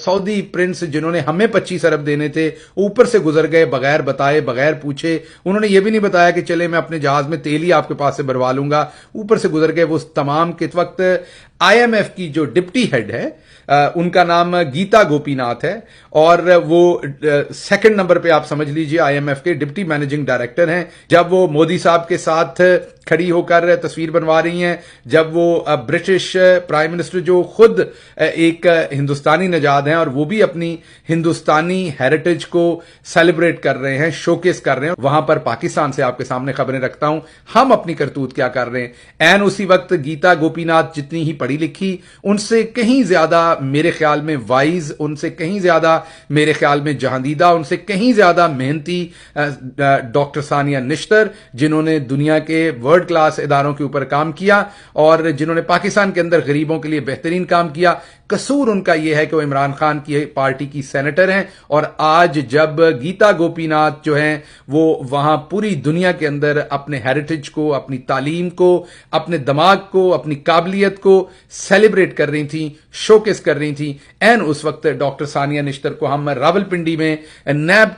Saudi Prince जिन्होंने हमें 25 अरब देने थे, ऊपर से गुजर गए बगैर बताए, बगैर पूछे। उन्होंने यह भी नहीं बताया कि चले मैं अपने जहाज में तेल ही आपके पास से भरवा लूंगा, ऊपर से गुजर गए। वो तमाम के वक्त आईएमएफ की जो डिप्टी हेड है, उनका नाम गीता गोपीनाथ है, और वो सेकंड नंबर पे आप समझ लीजिए आईएमएफ के डिप्टी मैनेजिंग डायरेक्टर हैं। जब वो मोदी साहब के साथ खड़ी होकर तस्वीर बनवा रही हैं, जब वो ब्रिटिश प्राइम मिनिस्टर जो खुद एक हिंदुस्तानी नजाद हैं और वो भी अपनी हिंदुस्तानी हेरिटेज को सेलिब्रेट कर रहे हैं, शोकेस कर रहे हैं, वहां पर पाकिस्तान से आपके सामने खबरें रखता हूं हम अपनी करतूत क्या कर रहे हैं। एन उसी वक्त गीता गोपीनाथ जितनी ही पढ़ी लिखी, उनसे कहीं ज्यादा मेरे ख्याल में वाइज, उनसे कहीं ज्यादा मेरे ख्याल में जहांदीदा, उनसे कहीं ज्यादा मेहनती डॉक्टर सानिया निश्तर, जिन्होंने दुनिया के वर्ल्ड क्लास इदारों के ऊपर काम किया और जिन्होंने पाकिस्तान के अंदर गरीबों के लिए बेहतरीन काम किया। कसूर उनका यह है कि वो इमरान खान की पार्टी की सेनेटर हैं, और आज जब गीता गोपीनाथ जो हैं वो वहां पूरी दुनिया के अंदर अपने हेरिटेज को, अपनी तालीम को, अपने दिमाग को, अपनी काबिलियत को सेलिब्रेट कर रही थी, शोकेस कर रही थी, एन उस वक्त डॉक्टर सानिया निश्तर को हम रावलपिंडी में नैब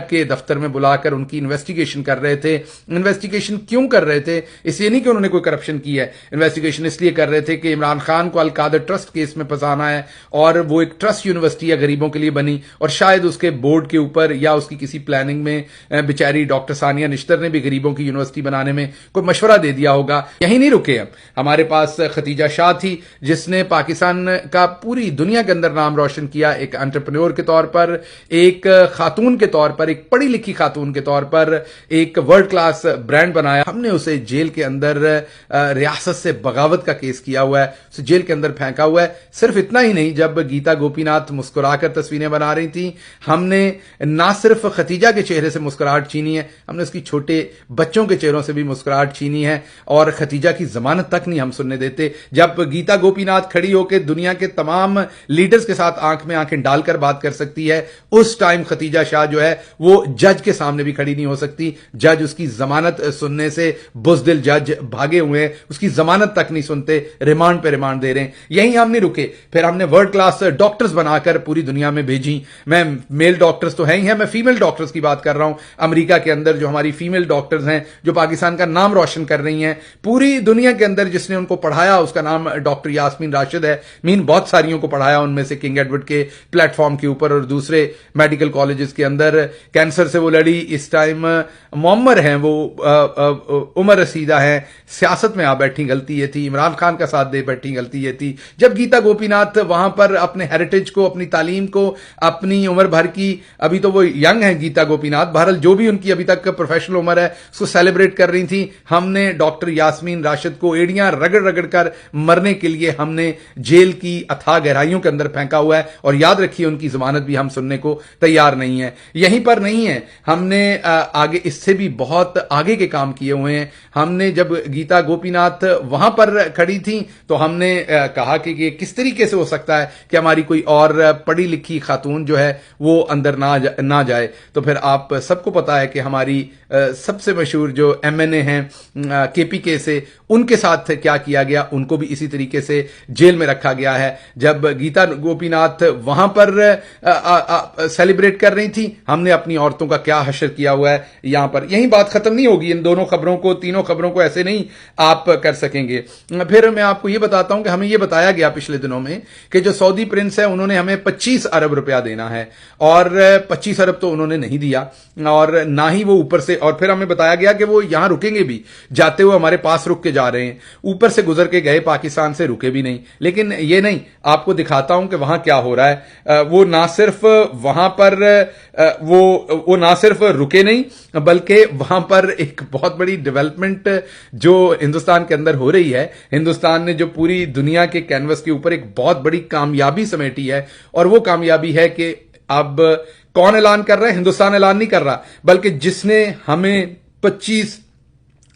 के दफ्तर में बुलाकर उनकी इन्वेस्टिगेशन कर रहे थे। इन्वेस्टिगेशन क्यों कर रहे थे? इसलिए नहीं कि उन्होंने कोई करप्शन की है, इन्वेस्टिगेशन इसलिए कर रहे थे कि इमरान खान को अलकादर ट्रस्ट केस में फंसाना है, और वो एक ट्रस्ट यूनिवर्सिटी है गरीबों के लिए बनी, और शायद उसके बोर्ड के ऊपर या उसकी किसी प्लानिंग में बेचारी डॉक्टर सानिया निश्तर ने भी गरीबों की यूनिवर्सिटी बनाने में कोई मशवरा दे दिया होगा। यही नहीं रुके हम, हमारे पास खतीजा शाह थी जिसने पाकिस्तान का पूरी दुनिया के अंदर नाम रोशन किया, एक एंटरप्रेन्योर के तौर पर, एक खातून के तौर पर, एक पढ़ी लिखी खातून के तौर पर एक वर्ल्ड क्लास ब्रांड बनाया। हमने उसे जेल के अंदर रियासत से बगावत का केस किया हुआ है, उसे जेल के अंदर फेंका हुआ है। सिर्फ इतना ही नहीं, जब गीता गोपीनाथ मुस्कुराकर तस्वीरें बना रही थी, हमने ना सिर्फ खतीजा के चेहरे से मुस्कुराहट छीनी है, हमने उसकी छोटे बच्चों के चेहरों से भी मुस्कुराहट छीनी है, और खतीजा की जमानत तक नहीं हम सुनने देते। जब गीता गोपीनाथ खड़ी होकर दुनिया के तमाम लीडर्स के साथ आंख में आंखें डालकर बात कर सकती है, उस टाइम खतीजा शाह जो है वो जज के सामने भी खड़ी नहीं हो सकती। जज उसकी जमानत सुनने से बुज़दिल जज भागे हुए हैं, उसकी जमानत तक नहीं सुनते, रिमांड पे रिमांड दे रहे हैं। यही हम नहीं रुके, फिर हमने वर्ल्ड क्लास डॉक्टर्स बनाकर पूरी दुनिया में भेजी। मैं मेल डॉक्टर्स तो है ही है, मैं फीमेल डॉक्टर्स की बात कर रहा हूं। अमेरिका के अंदर जो हमारी फीमेल डॉक्टर्स हैं, जो पाकिस्तान का नाम रोशन कर रही हैं पूरी दुनिया के अंदर, जिसने उनको पढ़ाया उसका नाम डॉक्टर यास्मीन राशिद है। मीन बहुत सारियों को पढ़ाया, उनमें से किंग एडवर्ड के प्लेटफॉर्म के ऊपर और दूसरे मेडिकल कॉलेजेस के अंदर। कैंसर से वो लड़ी, इस टाइम मुअम्मर हैं, वो उमर रसीदा है, सियासत में आ बैठी, गलती ये थी। इमरान खान का साथ दे बैठी, गलती ये थी। जब गीता गोपीनाथ वहां पर अपने हेरिटेज को, अपनी तालीम को, अपनी उम्र भर की, अभी तो वो यंग है गीता गोपीनाथ, बहरहाल जो भी उनकी अभी तक प्रोफेशनल उम्र है उसको सेलिब्रेट कर रही थी, हमने डॉक्टर यास्मीन राशिद को एड़ियां रगड़ रगड़ कर मरने के लिए हमने जेल की अथाह गहराइयों के अंदर फेंका हुआ है। और याद रखिए उनकी जमानत भी हम सुनने को तैयार नहीं है। यहीं पर नहीं है, हमने आगे इससे भी बहुत आगे के काम किए हुए हैं। हमने जब गीता गोपीनाथ वहां पर खड़ी थी तो हमने कहा कि किस तरीके से हो सकता है कि हमारी कोई और पढ़ी लिखी खातून जो है वो अंदर ना जाए। तो फिर आप सबको पता है कि हमारी सबसे मशहूर जो एमएनए हैं केपीके से, उनके साथ क्या किया गया, उनको भी इसी तरीके से जेल में रखा गया है। जब गीता गोपीनाथ वहां पर सेलिब्रेट कर रही थी, हमने अपनी औरतों का क्या हशर किया हुआ है यहां पर। यही बात खत्म नहीं होगी, इन दोनों खबरों को, तीनों खबरों को ऐसे नहीं आप कर सकेंगे। फिर मैं आपको यह बताता हूं कि हमें यह बताया गया पिछले दिनों में कि जो सऊदी प्रिंस है उन्होंने हमें 25 अरब रुपया देना है, और 25 अरब तो उन्होंने नहीं दिया, और ना ही वो ऊपर से, और फिर हमें बताया गया कि वो यहां रुकेंगे भी, जाते हुए हमारे पास रुक के जा रहे हैं, ऊपर से गुजर के गए, पाकिस्तान से रुके भी नहीं। लेकिन ये नहीं, आपको दिखाता हूं कि वहां क्या हो रहा है। वो ना सिर्फ वहां पर वो ना सिर्फ रुके नहीं, बल्कि वहां पर एक बहुत बड़ी डेवलपमेंट जो हिंदुस्तान के अंदर हो रही है, हिंदुस्तान ने जो पूरी दुनिया के कैनवस के ऊपर एक बहुत बड़ी कामयाबी समेटी है, और वो कामयाबी है कि अब कौन ऐलान कर रहा है? हिंदुस्तान ऐलान नहीं कर रहा, बल्कि जिसने हमें 25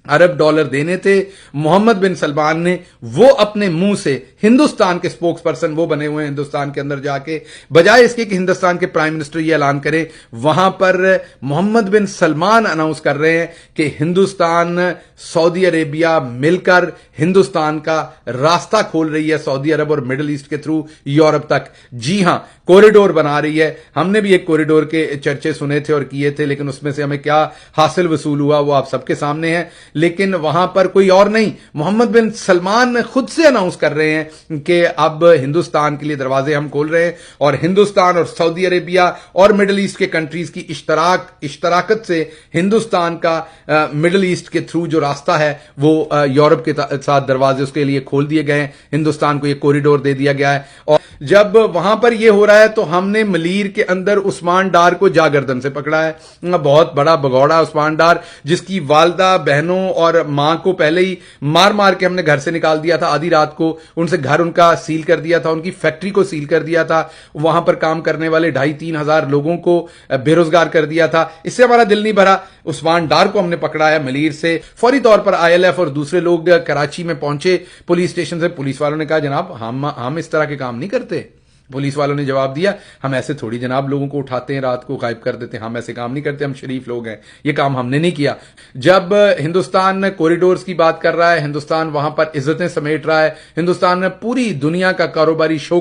अरब डॉलर देने थे, मोहम्मद बिन सलमान ने, वो अपने मुंह से हिंदुस्तान के स्पोक्स पर्सन वो बने हुए हैं हिंदुस्तान के अंदर जाके, बजाय इसके कि हिंदुस्तान के प्राइम मिनिस्टर ये ऐलान करें, वहां पर मोहम्मद बिन सलमान अनाउंस कर रहे हैं कि हिंदुस्तान सऊदी अरेबिया मिलकर हिंदुस्तान का रास्ता खोल रही है सऊदी अरब और मिडिल ईस्ट के थ्रू यूरोप तक। जी हां, कॉरिडोर बना रही है। हमने भी एक कॉरिडोर के चर्चे सुने थे और किए थे, लेकिन उसमें से हमें क्या हासिल वसूल हुआ वो आप सबके सामने है। लेकिन वहां पर कोई और नहीं, मोहम्मद बिन सलमान खुद से अनाउंस कर रहे हैं कि अब हिंदुस्तान के लिए दरवाजे हम खोल रहे हैं और हिंदुस्तान और सऊदी अरेबिया और मिडिल ईस्ट के कंट्रीज की इश्तराकत से हिंदुस्तान का मिडिल ईस्ट के थ्रू जो रास्ता है वो यूरोप के साथ दरवाजे उसके लिए खोल दिए गए हैं। हिंदुस्तान को ये कॉरिडोर दे दिया गया है। और जब वहां पर यह हो रहा है तो हमने मलीर के अंदर उस्मान डार को जागर्दन से पकड़ा है। बहुत बड़ा भगौड़ा उस्मान डार, जिसकी वालदा, बहनों और मां को पहले ही मार मार के हमने घर से निकाल दिया था। आधी रात को उनसे घर उनका सील कर दिया था, उनकी फैक्ट्री को सील कर दिया था, वहां पर काम करने वाले 2,500-3 हजार लोगों को बेरोजगार कर दिया था। इससे हमारा दिल नहीं भरा। उस्मान डार को हमने पकड़ा है मलीर से। फौरी तौर पर ILF और दूसरे लोग कराची में पहुंचे पुलिस स्टेशन से। पुलिस वालों ने कहा जनाब हम इस तरह के काम नहीं करते। पुलिस वालों ने जवाब दिया हम ऐसे थोड़ी जनाब लोगों को उठाते हैं, रात को गायब कर देते हैं, हम ऐसे काम नहीं करते, हम शरीफ लोग हैं, ये काम हमने नहीं किया। जब हिंदुस्तान कॉरिडोर्स की बात कर रहा है, हिंदुस्तान वहां पर इज्जतें समेट रहा है, हिंदुस्तान में पूरी दुनिया का कारोबारी शो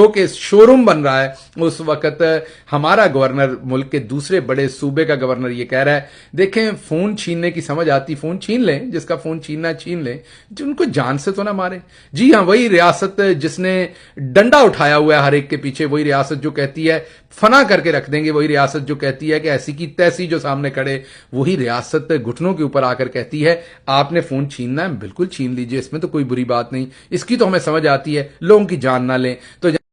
के शोरूम बन रहा है, उस वक्त हमारा गवर्नर, मुल्क के दूसरे बड़े सूबे का गवर्नर ये कह रहा है देखें फोन छीनने की समझ आती, फोन छीन लें, जिसका फोन छीनना छीन लें, उनको जान से तो ना मारे। जी हां, वही रियासत जिसने डंडा उठाया हुआ हर एक के पीछे, वही रियासत जो कहती है फना करके रख देंगे, वही रियासत जो कहती है कि ऐसी की तैसी जो सामने खड़े, वही रियासत घुटनों के ऊपर आकर कहती है आपने फोन छीनना है, बिल्कुल छीन लीजिए, इसमें तो कोई बुरी बात नहीं, इसकी तो हमें समझ आती है, लोगों की जान ना लें। तो